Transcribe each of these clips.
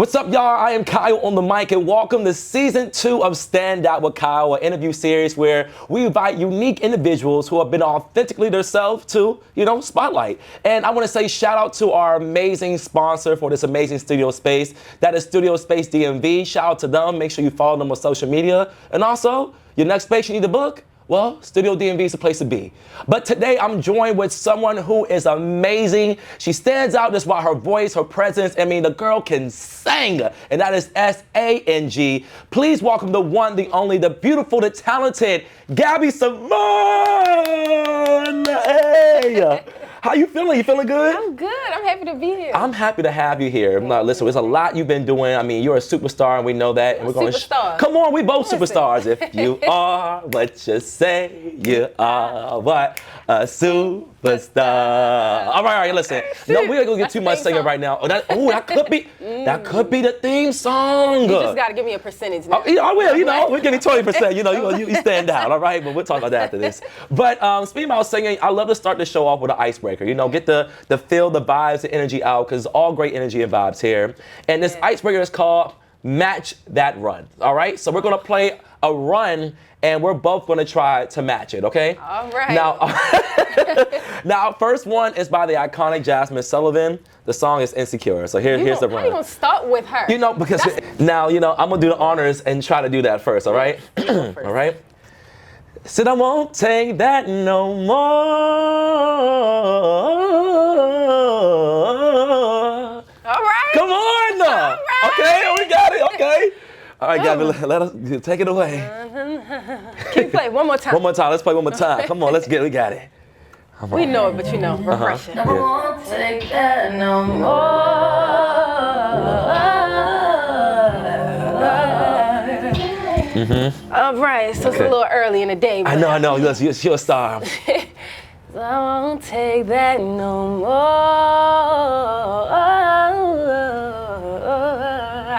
What's up, y'all? I am Kyle on the mic, and welcome to season 2 of Stand Out with Kyle, an interview series where we invite unique individuals who have been authentically themselves to, spotlight. And I want to say shout out to our amazing sponsor for this amazing studio space. That is Studio Space DMV. Shout out to them. Make sure you follow them on social media. And also, your next space you need to book? Well, Studio DMV is the place to be. But today I'm joined with someone who is amazing. She stands out just by her voice, her presence. I mean, the girl can sing, and that is S-A-N-G. Please welcome the one, the only, the beautiful, the talented Gabby Samone. Hey. How you feeling? You feeling good? I'm good. I'm happy to be here. I'm happy to have you here. Now, listen, there's a lot you've been doing. I mean, you're a superstar, and we know that. And we're going superstar. Come on, we both superstars. If you are what you say you are, what a superstar. All right, listen. No, we ain't gonna get too much singing right now. That could be the theme song. You just gotta give me a percentage now. I will. We're getting 20%. You stand out. All right, but we'll talk about that after this. But speaking about singing, I love to start the show off with an icebreaker. Get the feel, the vibes, the energy out, because it's all great energy and vibes here. And this icebreaker is called Match That Run. All right, so we're gonna play a run, and we're both gonna try to match it. Okay. All right. Now, first one is by the iconic Jasmine Sullivan. The song is Insecure. So here's the run. How you gonna start with her? Because now I'm gonna do the honors and try to do that first. All right. All right. Said I won't take that no more. All right. Come on. All right. Okay, we got it. Okay. All right, Gabby, let us take it away. Can you play one more time? One more time. Let's play one more time. Come on, we got it. Right. We know it, but refresh it. I won't take that no more. All right, so it's a little early in the day. But I know. You're a star. I won't take that no more.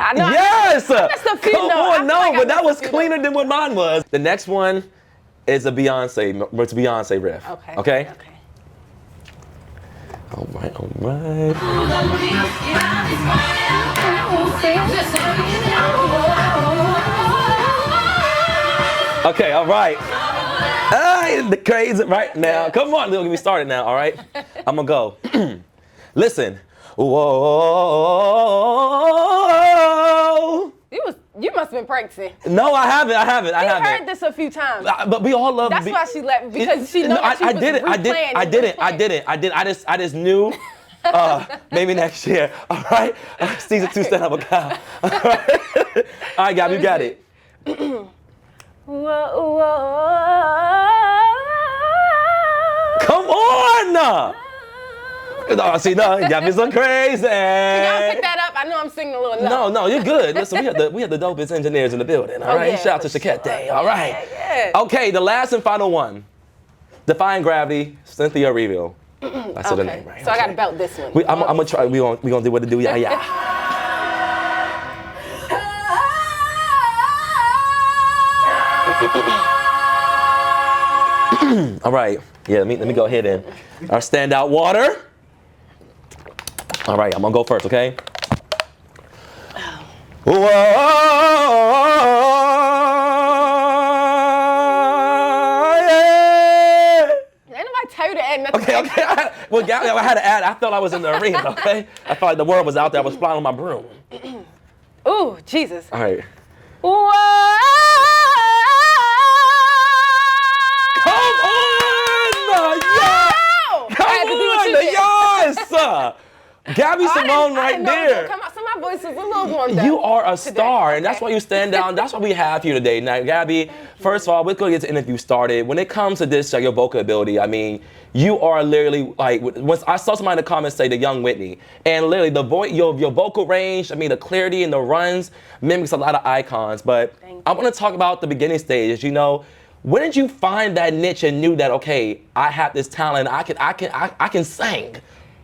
I know. Yes! Come on, but that was cleaner than what mine was. The next one is a Beyonce riff. Okay? All right. Okay, all right. The crazy right now. Come on, don't get me started now, all right? I'm gonna go. Listen. Whoa. You must have been practicing. No, I haven't. I haven't. I heard this a few times. But we all love. That's why she left, because she knows that she was replaying. I did. I just knew. Maybe next year. All right. Season 2 Stand Up with Kyle. All right. All right, Gabby, you got it. Whoa. Come on! See, Gabby's so crazy. Can y'all pick that up? I know I'm singing a little low. No, you're good. Listen, we have the dopest engineers in the building. All right, shout out to Shaquette Day. All right. Yeah. Okay, the last and final one. Defying Gravity, Cynthia Reveal. That's her name, right? So I gotta belt this one. I'm gonna try. We gonna do what to do. Yeah. All right. Yeah, let me go ahead and our standout water. All right, I'm gonna go first, okay? Whoa. Yeah. Ain't nobody tell you to add nothing. Okay. Well, Gabby, I had to add. I felt I was in the arena, okay? I felt like the world was out there. I was flying on my broom. Ooh, Jesus. All right. Whoa. Yes! Gabby Samone right there. Come on, so my voice is a little warmed up. You are a star, and that's why you stand down. That's why we have you today. Now, Gabby, first of all, we're going to get the interview started. When it comes to this, your vocal ability, I mean, you are literally like, once I saw somebody in the comments say the young Whitney, and literally your vocal range, I mean, the clarity and the runs mimics a lot of icons. But I want to talk about the beginning stages. When did you find that niche and knew that, okay, I have this talent, I can sing?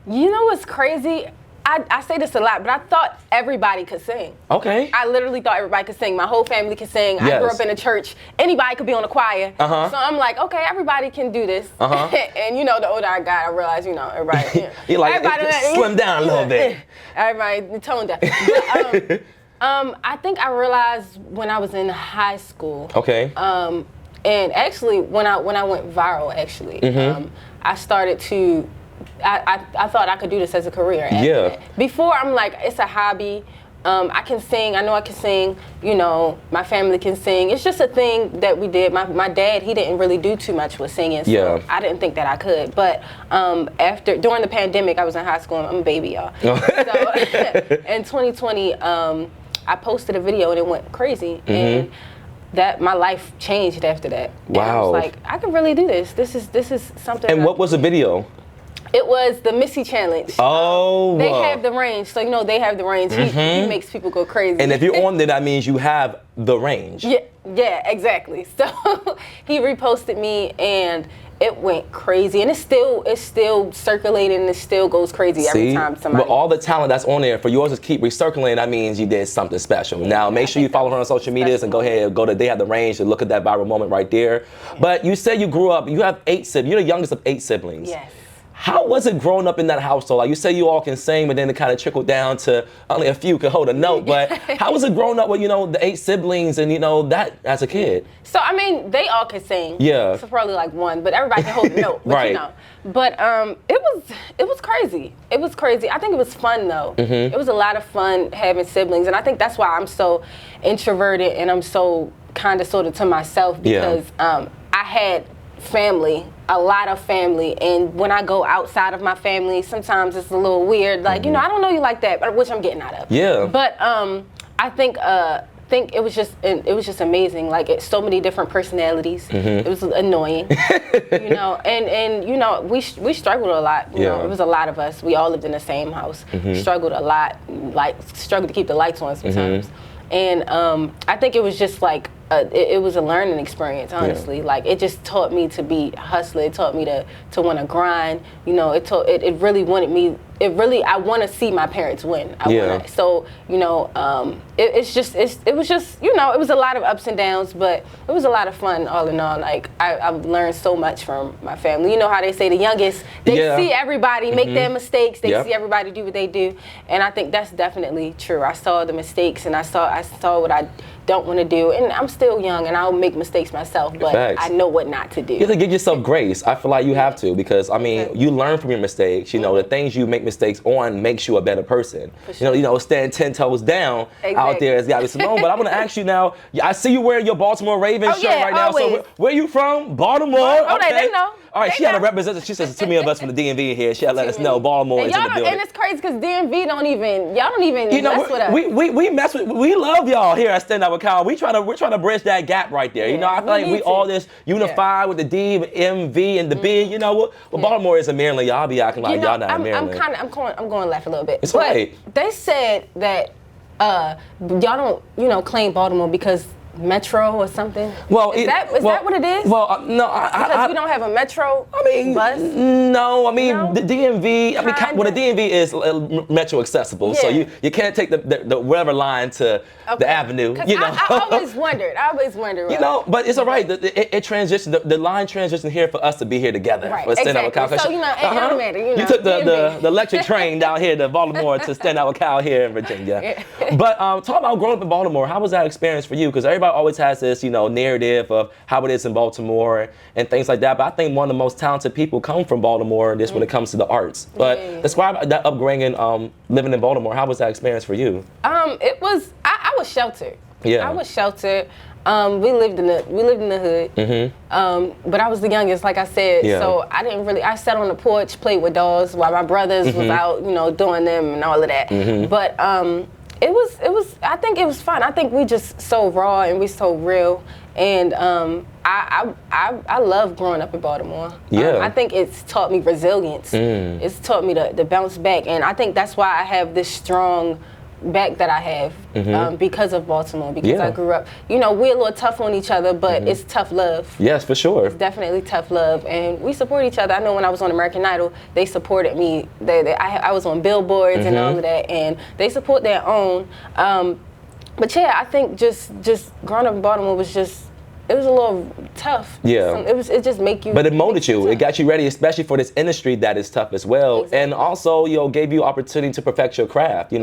You know what's crazy? I say this a lot, but I thought everybody could sing. Okay. I literally thought everybody could sing. My whole family could sing. Yes. I grew up in a church. Anybody could be on a choir. Uh-huh. So I'm like, okay, everybody can do this. Uh-huh. And you know, the older I got, I realized, you know, everybody. You like slim down a little bit. Everybody toned down. But, I think I realized when I was in high school. Okay. And actually, when I went viral, actually, I started to. I thought I could do this as a career. Yeah. Before, I'm like, it's a hobby. I can sing. I know I can sing. You know, my family can sing. It's just a thing that we did. My dad, he didn't really do too much with singing, so I didn't think that I could. But during the pandemic, I was in high school. I'm a baby, y'all. So in 2020, I posted a video and it went crazy. And that my life changed after that. Wow. And I was like, I can really do this. This is something. And what was the video? It was the Missy Challenge. Oh. They have the range, so you know they have the range. He makes people go crazy. And if you're on there, that means you have the range. Yeah, exactly. So he reposted me, and it went crazy, and it's still circulating, and it still goes crazy every time somebody. But all the talent that's on there, for yours to keep recirculating, that means you did something special. Now, make sure you follow her on social medias and go ahead, go to They Have the Range and look at that viral moment right there. But you said you grew up, you have 8 siblings, you're the youngest of 8 siblings. Yes. How was it growing up in that household? Like you say you all can sing, but then it kind of trickled down to only a few could hold a note. But how was it growing up with, you know, the 8 siblings and, you know, that as a kid? So, I mean, they all could sing. Yeah. So probably like one, but everybody can hold a note. But, Right. you know. But it was crazy. It was crazy. I think it was fun, though. It was a lot of fun having siblings. And I think that's why I'm so introverted and I'm so kind of sort of to myself, because I had family, a lot of family, and when I go outside of my family, sometimes it's a little weird, like, you know, I don't know you like that, but which I'm getting out of. Yeah. But I think it was just amazing. Like, so many different personalities. It was annoying, you know, and you know, we struggled a lot. You know, it was a lot of us. We all lived in the same house. Struggled a lot, like struggled to keep the lights on sometimes. And I think it was just like it was a learning experience, honestly. Like, it just taught me to be a hustler. It taught me to want to grind. You know, it really wanted me. I want to see my parents win. So, you know, it was just, you know, it was a lot of ups and downs, but it was a lot of fun all in all. Like, I've learned so much from my family. You know how they say the youngest, they see everybody make their mistakes. They see everybody do what they do. And I think that's definitely true. I saw the mistakes, and I saw what I don't want to do, and I'm still young and I'll make mistakes myself, but I know what not to do. You have to give yourself grace. I feel like you have to, because I mean, you learn from your mistakes. You know, the things you make mistakes on makes you a better person. Sure. You know, stand 10 toes down out there as Gabby Samone. But I want to ask you now. I see you wearing your Baltimore Ravens shirt right now. So where you from? Baltimore. Okay. They know. All right, she had a representative. She says too many of us from the DMV here. She had to let us know Baltimore is in the building. And it's crazy because DMV don't even you know, mess with us. We mess with. We love y'all here at Stand Up with Kyle. We're trying to bridge that gap right there. You know, I feel like we all this unified with the D, MV, and the B. You know, well, Baltimore is in Maryland. Y'all be acting like y'all not in Maryland. I'm going left a little bit. It's all right. They said that y'all don't, you know, claim Baltimore because Metro or something. Well, is that what it is? Well, no, because we don't have a Metro bus. No, I mean the DMV. I mean, well, the DMV is Metro accessible, so you can't take the whatever line to the Avenue. You know, I always wondered. You know, but it's all right. It transitioned. The line transitioned here for us to be here together. Right. Exactly. So you know, it don't matter. You know, you took the electric train down here to Baltimore to Stand Out with Kyle here in Virginia. But talk about growing up in Baltimore. How was that experience for you? Because everybody always has this, you know, narrative of how it is in Baltimore and things like that. But I think one of the most talented people come from Baltimore just when it comes to the arts. But describe that upbringing, living in Baltimore. How was that experience for you? It was. I was sheltered. Yeah. I was sheltered. We lived in the hood. But I was the youngest, like I said. Yeah. So I didn't really. I sat on the porch, played with dolls while my brothers was out, you know, doing them and all of that. But it was. I think it was fun. I think we just so raw and we so real. And I love growing up in Baltimore. Yeah. I think it's taught me resilience. It's taught me to bounce back, and I think that's why I have this strong back that I have because of Baltimore, because I grew up, we're a little tough on each other, but it's tough love. Yes, for sure. It's definitely tough love, and we support each other. I know when I was on American Idol, they supported me. I was on billboards and all of that, and they support their own. But yeah, I think just growing up in Baltimore was it was a little tough. Yeah. It just make you. But it molded you. Tough. It got you ready, especially for this industry that is tough as well. Exactly. And also, gave you opportunity to perfect your craft. You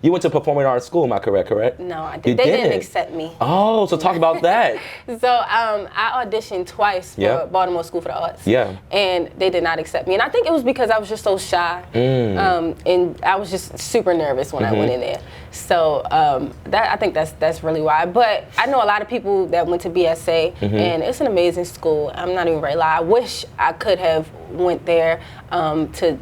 went to performing arts school. Am I correct? No, I You did. They didn't accept me. Oh, so talk about that. So I auditioned twice for Baltimore School for the Arts. Yeah. And they did not accept me. And I think it was because I was just so shy. And I was just super nervous when I went in there. So I think that's really why. But I know a lot of people that went to BSA, and it's an amazing school. I'm not even ready to lie. I wish I could have went there to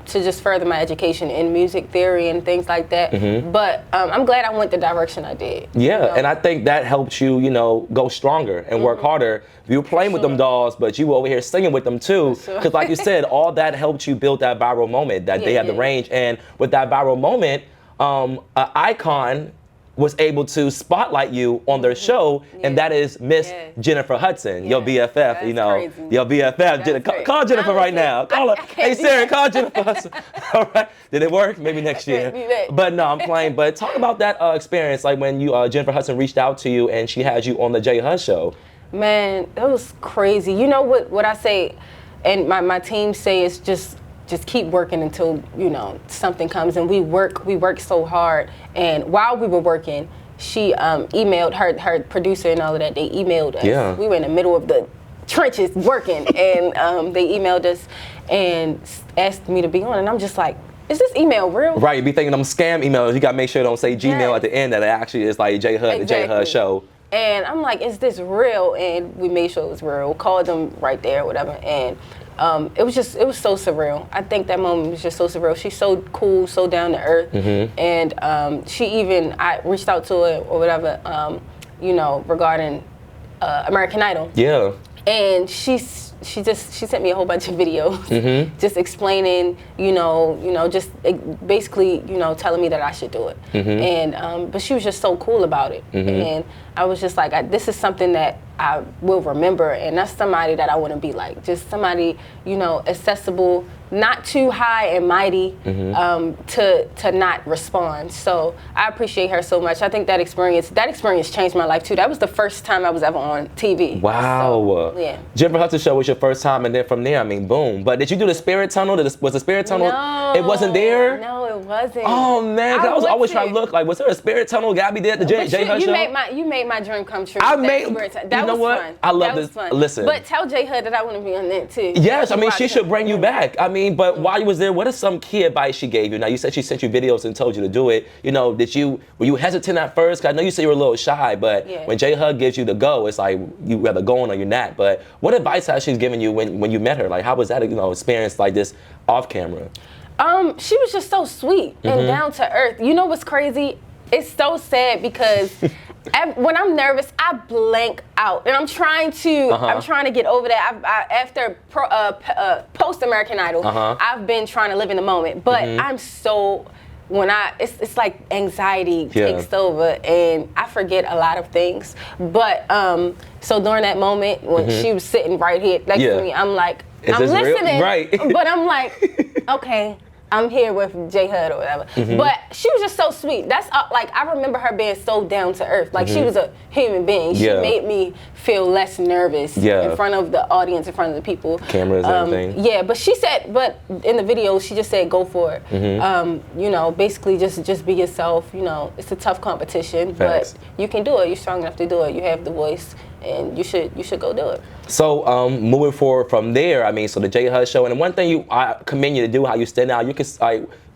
just further my education in music theory and things like that. But I'm glad I went the direction I did. Yeah, and I think that helped you, go stronger and work harder. You were playing with them dolls, but you were over here singing with them too. Because like you said, all that helped you build that viral moment that they had the range. And with that viral moment, an icon was able to spotlight you on their show, and that is Miss Jennifer Hudson, your BFF. That's crazy. Your BFF. Call Jennifer right now. Call her. Hey Sarah, call Jennifer Hudson. All right. Did it work? Maybe next year. But no, I'm playing. But talk about that experience, like when Jennifer Hudson reached out to you and she had you on the J Hud show. Man, that was crazy. You know what I say, and my team say is just keep working until something comes. And we work so hard. And while we were working, she emailed her producer and all of that. They emailed us. Yeah. We were in the middle of the trenches working, and they emailed us and asked me to be on. And I'm just like, is this email real? Right, you be thinking them scam emails. You gotta make sure it don't say Gmail at the end. That it actually is like J Hud, the J Hud show. And I'm like, is this real? And we made sure it was real. Called them right there, whatever. And it was so surreal. I think that moment was just so surreal. She's so cool, so down to earth. And I reached out to her or whatever, regarding American Idol. Yeah. And she sent me a whole bunch of videos, just explaining, just basically, telling me that I should do it. And but she was just so cool about it. And I was just like, this is something that I will remember, and that's somebody that I want to be like, just somebody, accessible, not too high and mighty, to not respond. So I appreciate her so much. I think that experience changed my life too. That was the first time I was ever on TV. Wow. So, yeah. Jennifer Hudson show was your first time, and then from there, boom. But did you do the Spirit Tunnel? Was the Spirit Tunnel? No, it wasn't there? No, it wasn't. Oh man, I was always trying to look like, was there a Spirit Tunnel Gabby did at the J Hud show? You made my dream come true. You know what? Fun. I love that this. Was fun. Listen. But tell J Hud that I want to be on that too. Yes, she should bring you back. But while you was there, what is some key advice she gave you? Now you said she sent you videos and told you to do it. Were you hesitant at first? 'Cause I know you said you were a little shy, but when J Hud gives you the go, it's like you rather go on or you're not. But what advice has she given you when you met her? Like how was that experience like this off camera? She was just so sweet and down to earth. You know what's crazy? It's so sad because when I'm nervous, I blank out, and I'm trying to get over that. After post American Idol, I've been trying to live in the moment, but I'm so it's like anxiety takes over, and I forget a lot of things. But so during that moment when she was sitting right here next to me, I'm like, I'm listening, right? But I'm like, okay. I'm here with J Hud or whatever. But she was just so sweet. That's I remember her being so down to earth. Like she was a human being. She made me feel less nervous in front of the audience, in front of the people. Cameras and everything. Yeah, but she said, in the video, she just said, go for it. Basically just be yourself. It's a tough competition, but you can do it. You're strong enough to do it. You have the voice, and you should go do it. So moving forward from there, so the J Hud show, and one thing I commend you to do, how you stand out, you can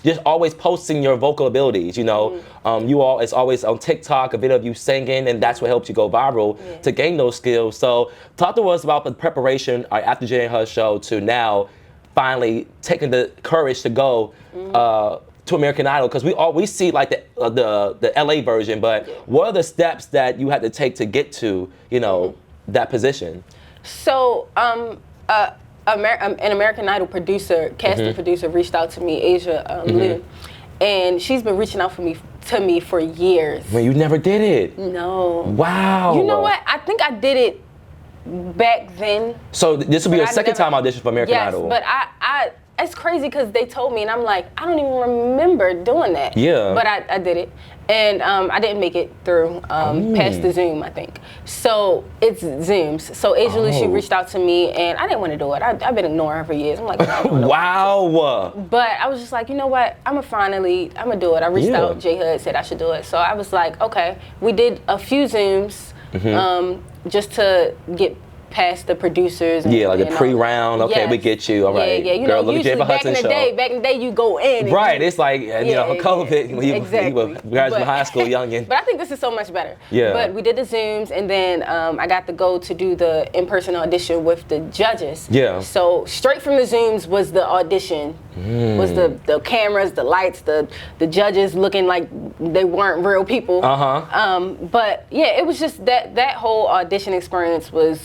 just always posting your vocal abilities. It's always on TikTok a video of you singing, and that's what helps you go viral to gain those skills. So talk to us about the preparation after J Hud show to now finally taking the courage to go to American Idol, because we see like the LA version, but what are the steps that you had to take to get to that position? So an American Idol producer, casting producer, reached out to me, Asia Liu, and she's been reaching out to me for years. When you never did it. No. Wow. You know what? I think I did it back then. So this will be your second time audition for American Idol. But I it's crazy because they told me and I'm like, I don't even remember doing that. Yeah. But I did it. And I didn't make it through past the Zoom, I think. So it's Zooms. So Asia Lucy reached out to me and I didn't want to do it. I've been ignoring her for years. I'm like, wow. But I was just like, you know what? I'm gonna do it. I reached out, J Hud said I should do it. So I was like, okay. We did a few Zooms just to get past the producers. And, like the pre-round. Okay, we get you. All right. Yeah. You Girl, know, usually back in the day, you go in. Right. It's like, COVID. When you graduate high school, youngin. But I think this is so much better. Yeah. But we did the Zooms, and then I got to go to do the in-person audition with the judges. Yeah. So straight from the Zooms was the audition. Was the cameras, the lights, the judges looking like they weren't real people. But yeah, it was just that whole audition experience was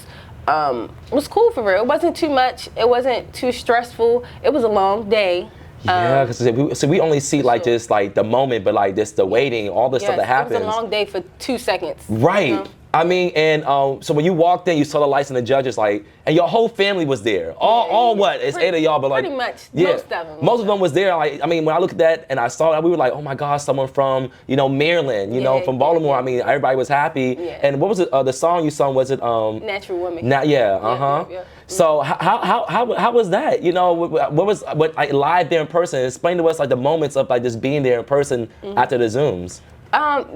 cool for real. It wasn't too much. It wasn't too stressful. It was a long day. Yeah, because we only see like just like the moment, but like just the waiting, all the stuff that happens. It was a long day for 2 seconds. Right. You know? I mean, and so when you walked in, you saw the lights and the judges, like, and your whole family was there. All what? It's 8 of y'all, but like pretty much most of them. Most of them was there. Like, I mean, when I looked at that and I saw that, we were like, oh my gosh, someone from Maryland, from Baltimore. I mean, everybody was happy. Yeah. And what was it? The song you sung, was it Natural Woman? Yeah. So how was that? What like live there in person? Explain to us like the moments of like just being there in person after the Zooms.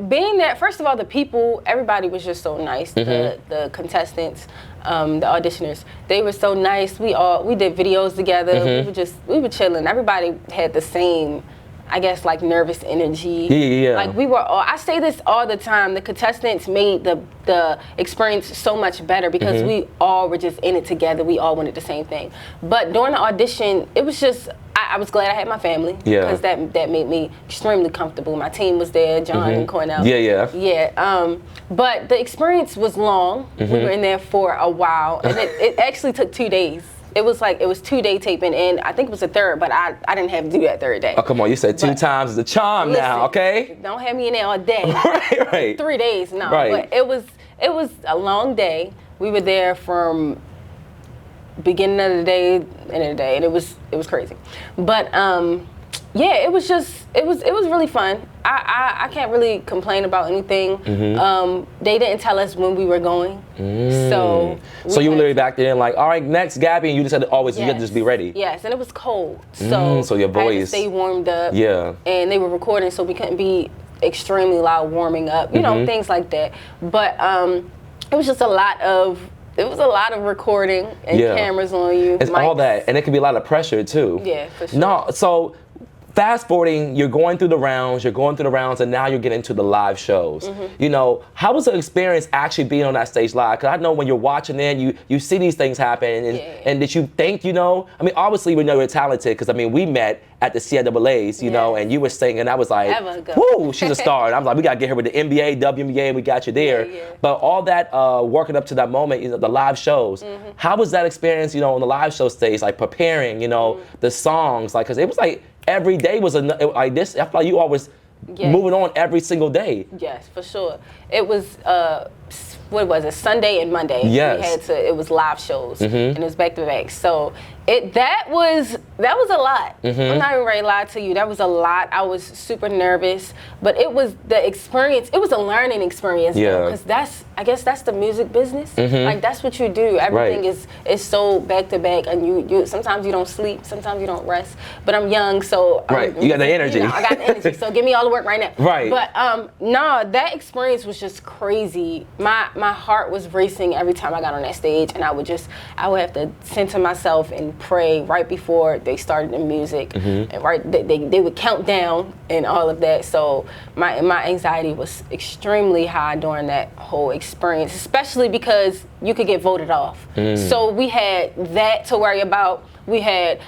Being there, first of all, the people, everybody was just so nice. The contestants, the auditioners, they were so nice. We did videos together. We were chilling. Everybody had the same, I guess, like nervous energy. Yeah. Like we were all, I say this all the time, the contestants made the experience so much better because we all were just in it together. We all wanted the same thing. But during the audition, it was just, I was glad I had my family because that made me extremely comfortable. My team was there, John and Cornell. Yeah. But the experience was long. We were in there for a while, and it actually took 2 days. It was 2-day taping, and I think it was a third, but I didn't have to do that third day. Oh, come on, you said 2 times is the charm now, okay? Don't have me in there all day. Right. 3 days, no. Right. But it was a long day. We were there from beginning of the day, end of the day, and it was crazy. But it was really fun. I can't really complain about anything. They didn't tell us when we were going, so you were literally back there and like, all right, next Gabby, and you just had to always you had to just be ready. Yes, and it was cold, so your voice I had to stay warmed up. Yeah, and they were recording, so we couldn't be extremely loud warming up, things like that. But it was just a lot of. It was a lot of recording and cameras on you. It's mics. All that, and it can be a lot of pressure too. Yeah, for sure. No, so fast forwarding, you're going through the rounds, and now you're getting to the live shows. How was the experience actually being on that stage live? Because I know when you're watching it, you see these things happen, and did you think, I mean, obviously we know you're talented, because I mean, we met at the CIAAs, and you were singing, and I was like, whoo, she's a star. And I was like, we gotta get her with the NBA, WNBA, and we got you there. But all that working up to that moment, the live shows, how was that experience, on the live show stage, like preparing, the songs, like, because it was like, every day was like this. I feel like you always moving on every single day. Yes, for sure. It was what was it? Sunday and Monday. Yes. It was live shows and it was back to back. So that was a lot. I'm not even ready to lie to you. That was a lot. I was super nervous, but it was the experience. It was a learning experience. Yeah. Because I guess that's the music business. Like that's what you do. Everything is so back to back, and you sometimes you don't sleep, sometimes you don't rest. But I'm young, so you got the energy. I got the energy. So give me all the work right now. Right. But no, that experience was just crazy. My heart was racing every time I got on that stage, and I would have to center myself and pray right before they started the music, and they would count down and all of that. So my anxiety was extremely high during that whole experience, especially because you could get voted off. So we had that to worry about. A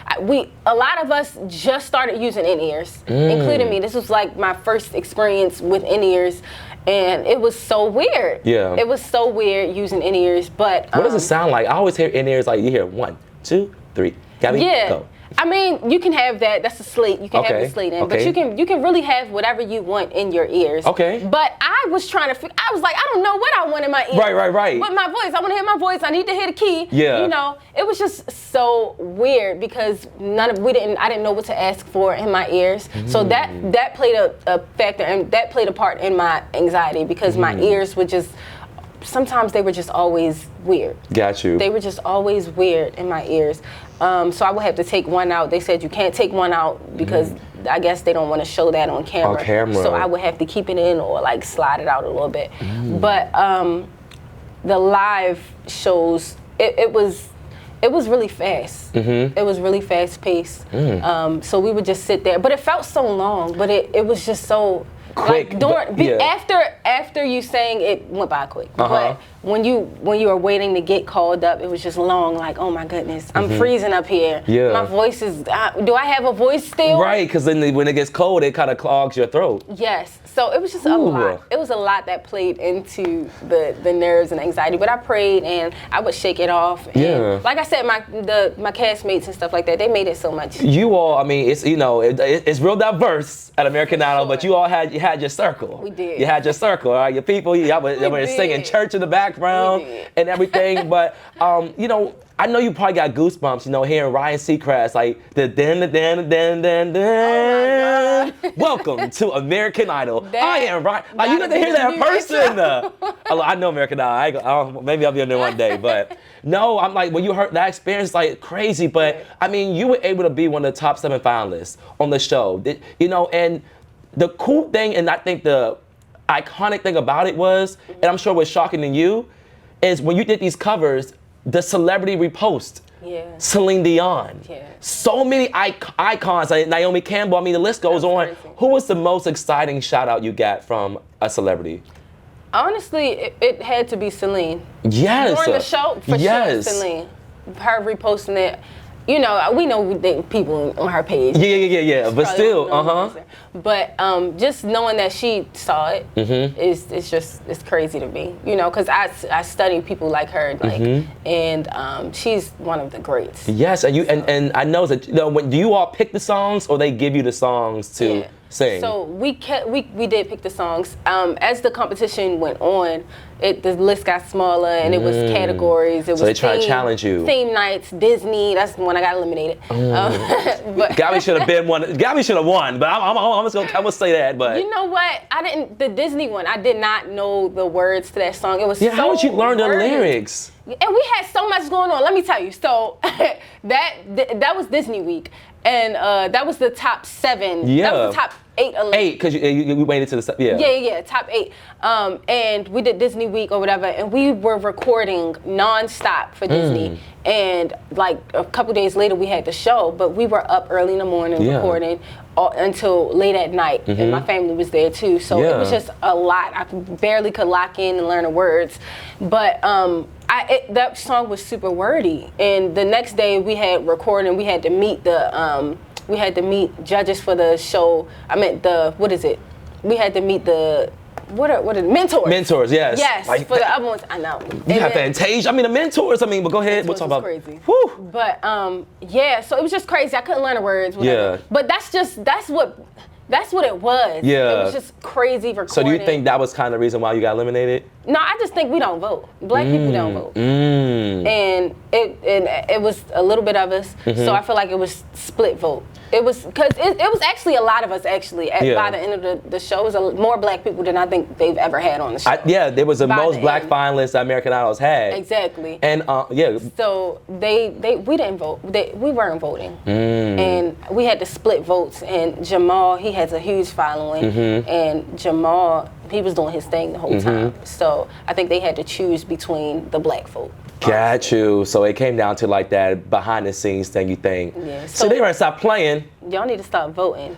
lot of us just started using in-ears, including me. This was like my first experience with in-ears, and it was so weird. Yeah. It was so weird using in-ears, but... What does it sound like? I always hear in-ears like you hear 1, 2, 3, Gabby, go. I mean, you can have that. That's a slate. You can have the slate in, but you can really have whatever you want in your ears. Okay. But I was trying to. I was like, I don't know what I want in my ears. Right. But my voice, I want to hear my voice. I need to hear the key. Yeah. You know, it was just so weird because I didn't know what to ask for in my ears. So that played a factor, and that played a part in my anxiety because my ears would just. Sometimes they were just always weird. Got you. They were just always weird in my ears. So I would have to take one out. They said you can't take one out because I guess they don't want to show that on camera. So I would have to keep it in or like slide it out a little bit. But the live shows, it was really fast. It was really fast paced. So we would just sit there. But it felt so long, but it was just so quick. Like after you sang, it went by quick. But when you were waiting to get called up, it was just long. Like, oh my goodness, I'm freezing up here. Yeah. My voice is. Do I have a voice still? Right, because then when it gets cold, it kind of clogs your throat. Yes. So it was just a lot. It was a lot that played into the nerves and anxiety. But I prayed and I would shake it off. And like I said, my castmates and stuff like that, they made it so much. You all, I mean, it's it's real diverse at American Idol, but you all had your circle. We did. You had your circle, all right? Your people. Y'all were singing church in the background and everything. But I know you probably got goosebumps, hearing Ryan Seacrest, like the den. Welcome to American Idol. I am Ryan. Like, you got to hear that person. I know American Idol. Maybe I'll be on there one day, but no, I'm like, when you heard that experience, like crazy. But I mean, you were able to be one of the top 7 finalists on the show, and the cool thing, and I think the iconic thing about it was, and I'm sure it was shocking to you, is when you did these covers, the celebrity repost. Celine Dion. So many icons, like Naomi Campbell, I mean, the list goes on. Crazy. Who was the most exciting shout out you got from a celebrity? Honestly, it had to be Celine. Yes. During the show, for sure, Celine. Her reposting it. We know people on her page. Yeah. But still, But just knowing that she saw it it's crazy to me. Because I study people like her, and she's one of the greats. Yes, and I know that when do you all pick the songs or they give you the songs to sing? So we did pick the songs. As the competition went on, the list got smaller and it was categories. So they try to challenge you. Theme nights, Disney. That's when I got eliminated. But Gabby should have been one. Gabby should have won. But I'm just gonna say that. But you know what? I didn't. The Disney one, I did not know the words to that song. It was how would you learn the lyrics? And we had so much going on. Let me tell you. So that was Disney week. And that was the top 7. Yeah. That was the top 8. 8, because you waited to the top 8. And we did Disney week or whatever, and we were recording nonstop for Disney. And like a couple days later, we had the show, but we were up early in the morning recording until late at night, and my family was there too. So it was just a lot. I barely could lock in and learn the words, but that song was super wordy. And the next day we had recording. We had to meet judges for the show. We had to meet the mentors. Mentors, yes. Yes, for the other ones, I know. You have Fantasia. I mean, the mentors. But go ahead. We'll talk about. Crazy. Whew. But so it was just crazy. I couldn't learn the words. Whatever. Yeah. But that's what it was. Yeah. It was just crazy recording. So do you think that was kind of the reason why you got eliminated? No, I just think we don't vote. Black people don't vote. And it was a little bit of us. So I feel like it was split vote. It was because it was actually a lot of us actually. By the end of the show, it was more black people than I think they've ever had on the show. There was the most black finalists that American Idol's had. Exactly. And So we didn't vote. We weren't voting. And we had to split votes. And Jamal, he has a huge following. And Jamal, he was doing his thing the whole time. So I think they had to choose between the black vote. Got you. So it came down to like that behind the scenes thing, you think. Yeah. So they were to stop playing. Y'all need to stop voting.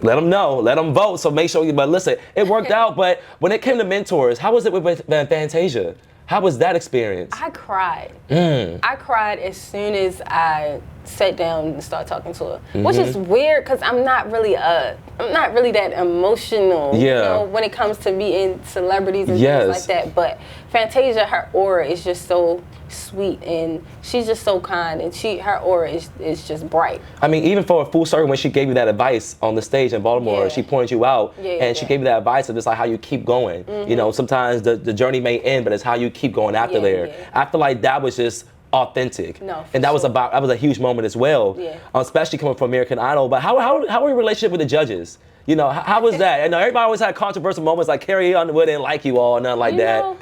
Let them know. Let them vote. So make sure but listen, it worked out. But when it came to mentors, how was it with Fantasia? How was that experience? I cried. I cried as soon as I sat down and started talking to her, which is weird because I'm not really that emotional, you know, when it comes to meeting celebrities and things like that. But Fantasia, her aura is just so sweet, and she's just so kind, and her aura is just bright. I mean, even for a full circle, when she gave you that advice on the stage in Baltimore, she pointed you out, and she gave you that advice of just like how you keep going. You know, sometimes the journey may end, but it's how you keep going after there. I feel like that was just authentic, and that was a huge moment as well, especially coming from American Idol. But how was your relationship with the judges? You know, how was that? I know everybody always had controversial moments, like Carrie Underwood didn't like you all, nothing like that.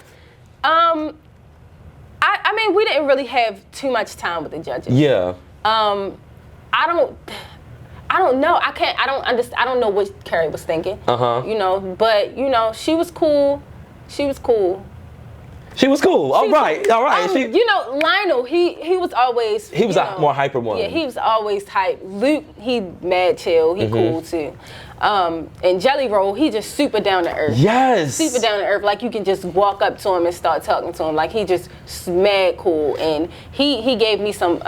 I mean, we didn't really have too much time with the judges. I don't know. I don't know what Carrie was thinking. You know, but you know, she was cool. She was cool. All right. You know, Lionel, he was always. He was a more hyper one. Yeah, he was always hype. Luke, he mad chill. He cool too. And Jelly Roll, he just super down to earth. Yes. Super down to earth. Like you can just walk up to him and start talking to him. Like he just mad cool. And he gave me some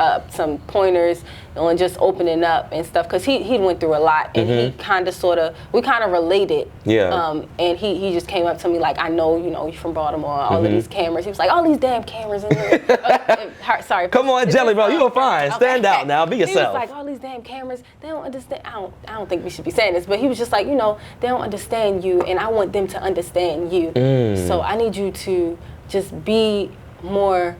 pointers on just opening up and stuff, because he went through a lot, and he kind of we kind of related. And he just came up to me like, I know, you know, you're from Baltimore, all of these cameras. He was like, all these damn cameras in here. Sorry. Come on, Jelly Roll, you were fine. Stand out now, be yourself. He was like, all these damn cameras, they don't understand. I don't think we should be saying this, but he was just like, you know, they don't understand you, and I want them to understand you. So I need you to just be more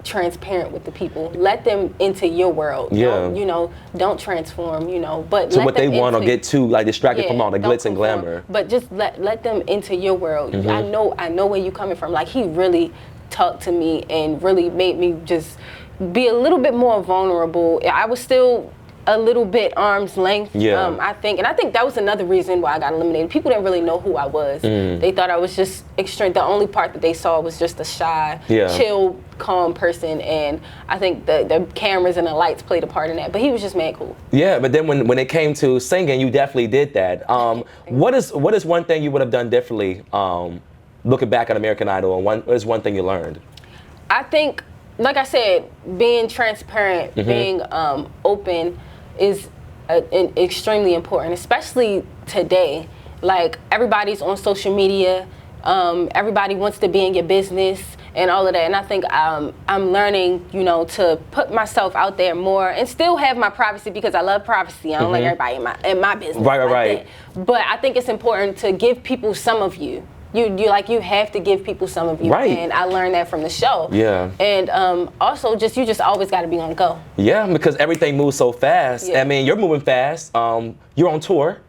transparent with the people. Let them into your world. You know, don't transform, you know, but to what they want, or get too like distracted from all the glitz and glamour. But just let them into your world. I know where you're coming from. Like he really talked to me and really made me just be a little bit more vulnerable. I was still a little bit arm's length, I think that was another reason why I got eliminated. People didn't really know who I was. They thought I was just extreme. The only part that they saw was just a shy, chill, calm person, and I think the cameras and the lights played a part in that. But he was just mad cool. Yeah, but then when it came to singing, you definitely did that. What is one thing you would have done differently, looking back at American Idol, and what is one thing you learned? I think, like I said, being transparent, being open is extremely important, especially today. Like everybody's on social media, everybody wants to be in your business and all of that. And I think I'm learning, you know, to put myself out there more and still have my privacy, because I love privacy. I don't like everybody in my business. Right. But I think it's important to give people some of you. You have to give people some of you, and I learned that from the show. And also, you just always got to be on the go. Because everything moves so fast. I mean, you're moving fast. You're on tour.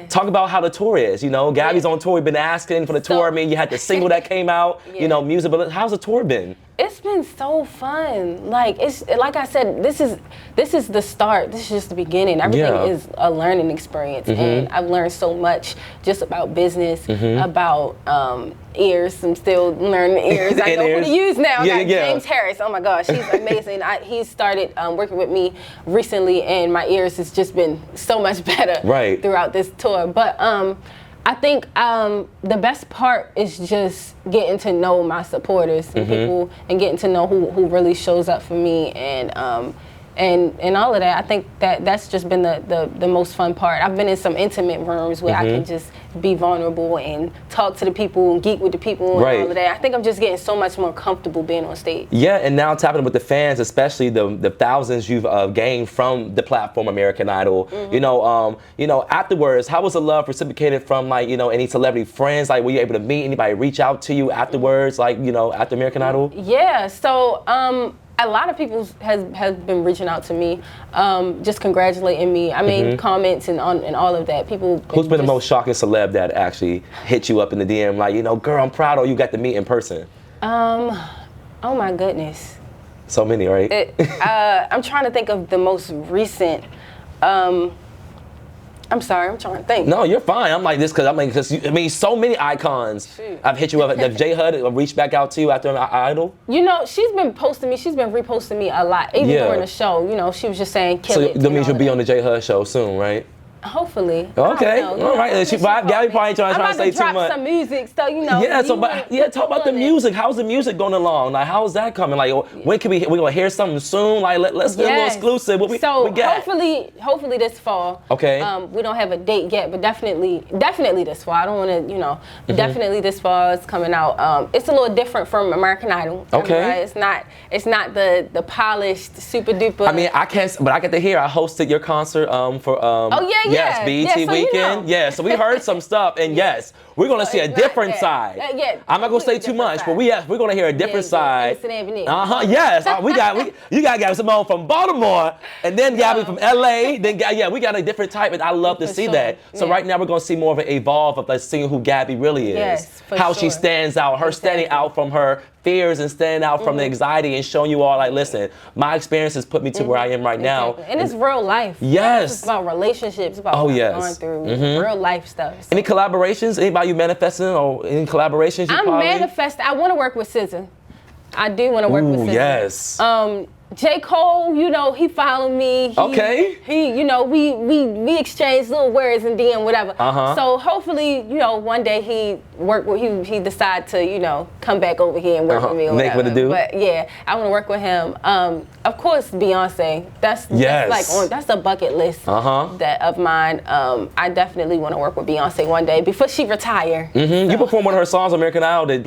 Talk about how the tour is. You know, Gabby's on tour. We've been asking for the tour. I mean, you had the single that came out. You know, music. But how's the tour been? It's been so fun. Like like I said, this is the start. This is just the beginning. Everything is a learning experience, and I've learned so much just about business, about ears. I'm still learning ears. I know who to use now. I got James Harris. Oh my gosh, he's amazing. He started working with me recently, and my ears has just been so much better throughout this tour. But I think the best part is just getting to know my supporters and people, and getting to know who really shows up for me, and all of that. I think that's just been the most fun part. I've been in some intimate rooms where I can just be vulnerable and talk to the people and geek with the people and all of that. I think I'm just getting so much more comfortable being on stage. And now tapping with the fans, especially the thousands you've gained from the platform American Idol. You know, afterwards, how was the love reciprocated from, like, you know, any celebrity friends? Like, were you able to meet anybody, reach out to you afterwards, like, you know, after American Idol? So a lot of people has been reaching out to me, just congratulating me. I mean, comments and all of that. People. Who's been the most shocking celeb that actually hit you up in the DM, like, you know, girl, I'm proud of you got to meet in person? Oh my goodness. So many, right? I'm trying to think of the most recent. I'm sorry, I'm trying to think. No, you're fine. I'm like this because so many icons. Shoot. I've hit you up. Have J Hud reached back out to you after Idol? You know, she's been posting me. She's been reposting me a lot, even during the show. You know, she was just saying, "Kill it." So that means you'll be on the J Hud show soon, right? Hopefully. Okay, I don't know. all right. Gabby probably trying to say too much. I'm about to drop some music, so you know. Yeah, talk about the music. How's the music going along? Like, how's that coming? Like, when can we gonna hear something soon? Like, let's get a little exclusive. What we got? Hopefully this fall. Okay. We don't have a date yet, but definitely this fall. I don't want to, definitely this fall is coming out. It's a little different from American Idol. Okay. Right? It's not the polished, super duper. I mean, I can't, but I get to hear. I hosted your concert for. Yes, BET Weekend. Yeah, so we heard some stuff, and yes, we're gonna see a different side. I'm not gonna say too much, but we're gonna hear a different side. Yes, you got Gabby Samone from Baltimore, and then Gabby from LA. Then we got a different type, and I love to see that. So right now we're gonna see more of an evolve of like seeing who Gabby really is, yes, how she stands out, her standing out from her fears and standing out from the anxiety and showing you all like, listen, my experience has put me to where I am right now. And it's real life. Yes. It's about relationships, about what I'm going through, real life stuff. So. Any collaborations? Anybody you manifesting or any collaborations? I'm manifesting. I want to work with SZA. I do want to work with SZA. Yes. J. Cole, he followed me. He, we exchanged little words and DM whatever. So hopefully, one day he decide to, come back over here and work with me or Make whatever. what to do. But yeah, I want to work with him. Of course, Beyonce. That's a bucket list that of mine. I definitely want to work with Beyonce one day before she retire. So. You perform one of her songs on American Idol. Did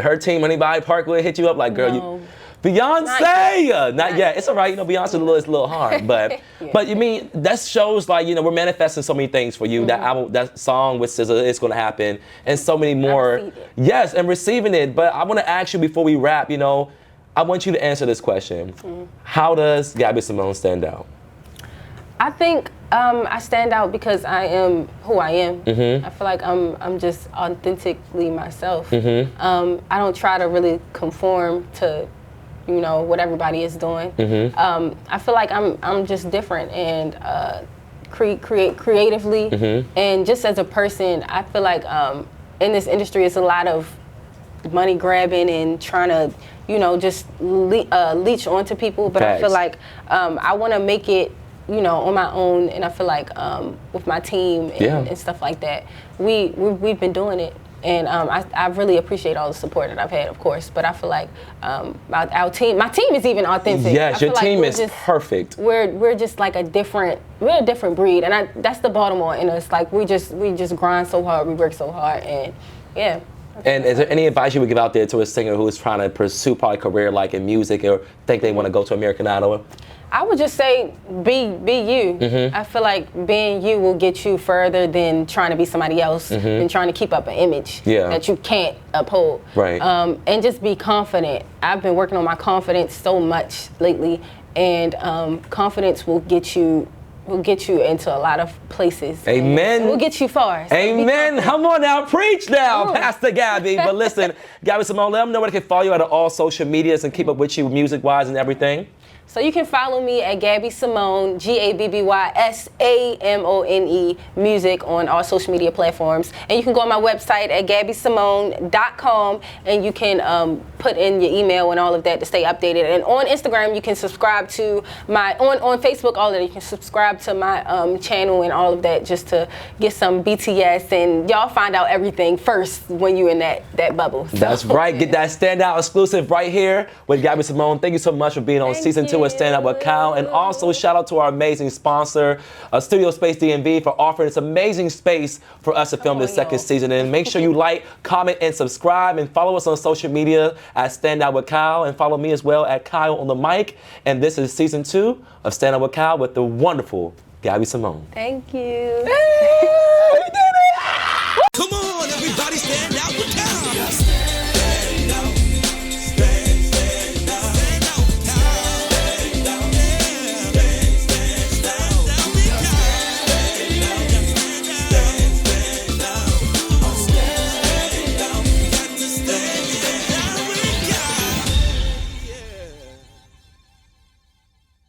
her team, anybody Parkway hit you up like, girl, no. Beyonce, not yet. It's all right, Beyonce is a little hard, but but you mean that shows like we're manifesting so many things for you. That song with SZA is going to happen, and so many more. Yes, and receiving it. But I want to ask you before we wrap. I want you to answer this question. How does Gabby Samone stand out? I think I stand out because I am who I am. I feel like I'm just authentically myself. I don't try to really conform to what everybody is doing. I feel like I'm just different and create creatively, and just as a person, I feel like in this industry it's a lot of money grabbing and trying to just leech onto people. But I feel like I want to make it on my own, and I feel like with my team and stuff like that, we've been doing it. And I really appreciate all the support that I've had, of course. But I feel like my team is even authentic. Yes, your team is perfect. We're just like a different breed, and that's the Baltimore in us. Like we just grind so hard, we work so hard, and yeah. And is there any advice you would give out there to a singer who is trying to pursue probably a career like in music or think they want to go to American Idol? I would just say be you. I feel like being you will get you further than trying to be somebody else and trying to keep up an image that you can't uphold. Right. And just be confident. I've been working on my confidence so much lately, and confidence will get you into a lot of places. Amen. We'll get you far. So amen. Come on now, preach now, Pastor Gabby. But listen, Gabby Samone, let them know where they can follow you at all social medias and keep up with you music-wise and everything. So you can follow me at Gabby Samone, GabbySamone music on all social media platforms. And you can go on my website at GabbySamone.com, and you can put in your email and all of that to stay updated. And on Instagram, you can subscribe to my, on Facebook, all of that. You can subscribe to my channel and all of that just to get some BTS. And y'all find out everything first when you're in that bubble. So, that's right. Get that standout exclusive right here with Gabby Samone. Thank you so much for being on season 2 of Stand Up with Kyle. And also shout out to our amazing sponsor, Studio Space DMV, for offering this amazing space for us to film this second season. And make sure you like, comment, and subscribe, and follow us on social media at Stand Out with Kyle, and follow me as well at KyleOnTheMic. And this is season 2 of Stand Up with Kyle with the wonderful Gabby Samone. Thank you.